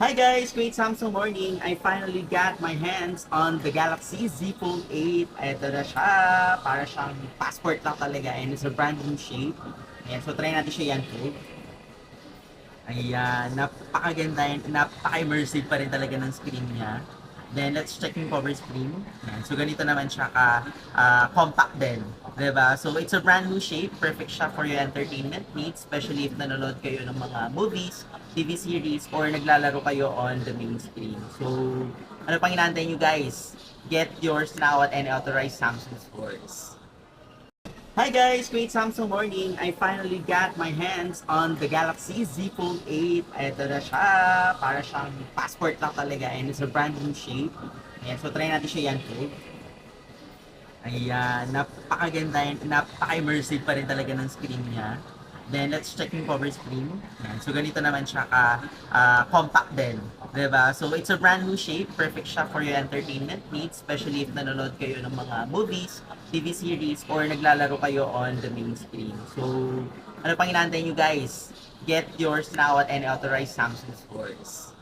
Hi guys! Great Samsung morning! I finally got my hands on the Galaxy Z Fold 8. Ito na siya. Para siyang passport lang talaga and it's a brand new shape. Ayan, so try natin siya yan po. Ayan, napakaganda yan. Napaka-immersive pa rin talaga ng screen niya. Then, let's check yung cover screen. Ayan, so, ganito naman siya compact din. Diba? So, it's a brand new shape. Perfect siya for your entertainment needs, especially if nanonood kayo ng mga movies, TV series, or naglalaro kayo on the main screen. So, ano pang inaantay nyo guys? Get yours now at any authorized Samsung stores. Hi guys! Great Samsung morning! I finally got my hands on the Galaxy Z Fold 8. Ito na siya. Para siyang passport lang talaga and it's a brand new shape. Ayan, so try natin siya yan po. Ayan, napakaganda yan. Napaka-immersive pa rin talaga ng screen niya. Then, let's check yung cover screen. Ayan, so, ganito naman siya compact din. Diba? So, it's a brand new shape. Perfect siya for your entertainment needs, especially if nanonood kayo ng mga movies, TV series, or naglalaro kayo on the main screen. So, ano pang inaantay nyo guys? Get yours now at any authorized Samsung stores.